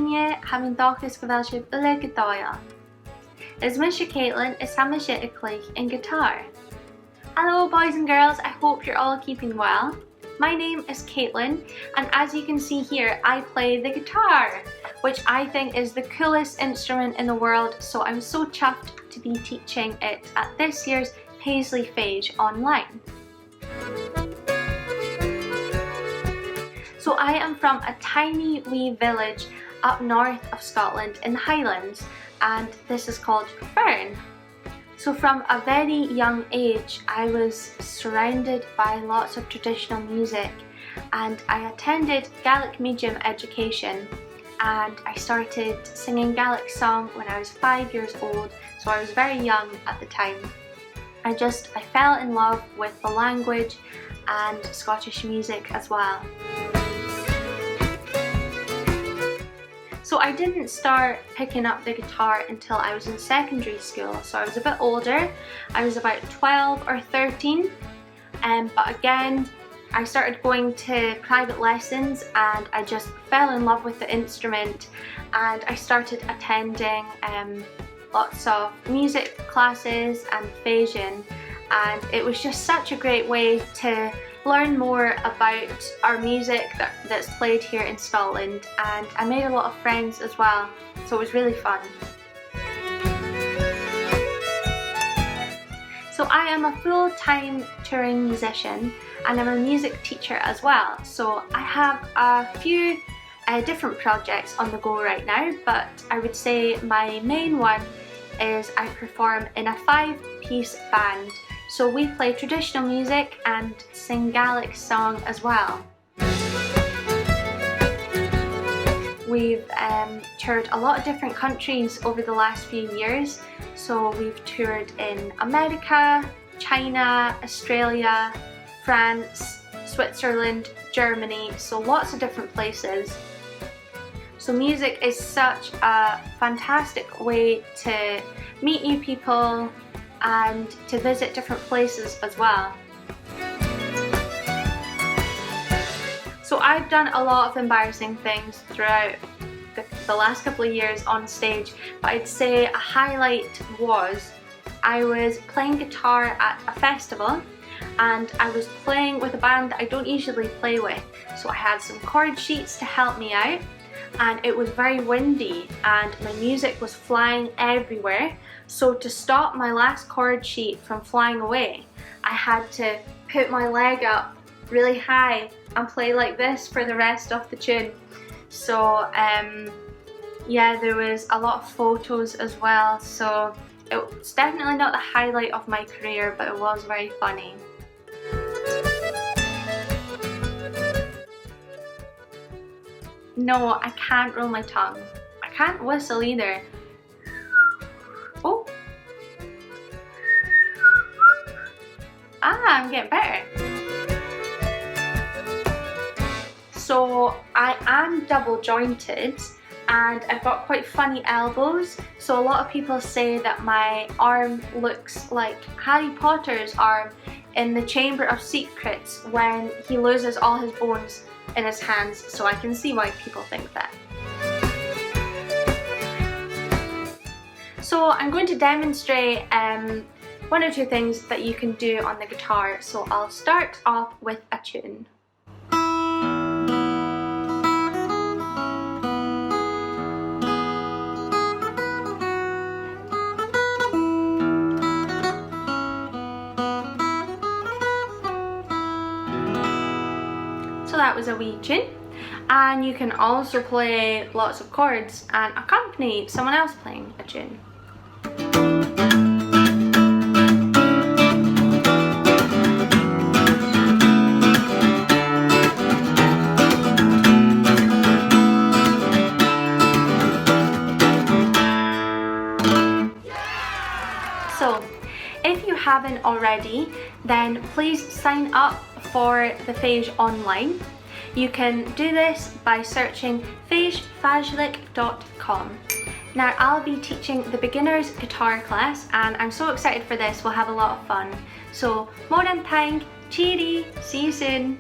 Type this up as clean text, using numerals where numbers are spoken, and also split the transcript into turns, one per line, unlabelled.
Aine having dochas go bhfuil sibh uile go dáil. Is me Kaitlin is sama sé a cloich in guitar. Hello boys and girls, I hope you're all keeping well. My name is Kaitlin, and as you can see here, I play the guitar, which I think is the coolest instrument in the world, so I'm so chuffed to be teaching it at this year's Fèis Online. So I am from a tiny wee village up north of Scotland in the Highlands, and this is called Cuir. So from a very young age, I was surrounded by lots of traditional music, and I attended Gaelic medium education, and I started singing Gaelic song when I was 5 years old, so I was very young at the time. I fell in love with the language and Scottish music as well. So I didn't start picking up the guitar until I was in secondary school, so I was a bit older. I was about 12 or 13, but again, I started going to private lessons and I just fell in love with the instrument, and I started attending lots of music classes and Fèis, and it was just such a great way to learn more about our music that's played here in Scotland, and I made a lot of friends as well, so it was really fun. So I am a full-time touring musician, and I'm a music teacher as well, so I have a few different projects on the go right now, but I would say my main one is I perform in a 5-piece band. So we play traditional music and sing Gaelic song as well. We've toured a lot of different countries over the last few years. So we've toured in America, China, Australia, France, Switzerland, Germany, so lots of different places. So music is such a fantastic way to meet new people and to visit different places as well. So I've done a lot of embarrassing things throughout the last couple of years on stage, but I'd say a highlight was I was playing guitar at a festival, and I was playing with a band that I don't usually play with, so I had some chord sheets to help me out, and it was very windy and my music was flying everywhere. So to stop my last chord sheet from flying away, I had to put my leg up really high and play like this for the rest of the tune. So yeah, there was a lot of photos as well, so it's definitely not the highlight of my career, but it was very funny. No, I can't roll my tongue. I can't whistle either. Oh! Ah, I'm getting better. So I am double jointed and I've got quite funny elbows, so a lot of people say that my arm looks like Harry Potter's arm in the Chamber of Secrets when he loses all his bones in his hands, so I can see why people think that. So I'm going to demonstrate one or two things that you can do on the guitar, so I'll start off with a tune. So that was a wee tune, and you can also play lots of chords and accompany someone else playing a tune. So if you haven't already, then please sign up for the Fèis Online. You can do this by searching feisfajlik.com. Now I'll be teaching the beginner's guitar class, and I'm so excited for this. We'll have a lot of fun. So, mór an taing, cheery, see you soon.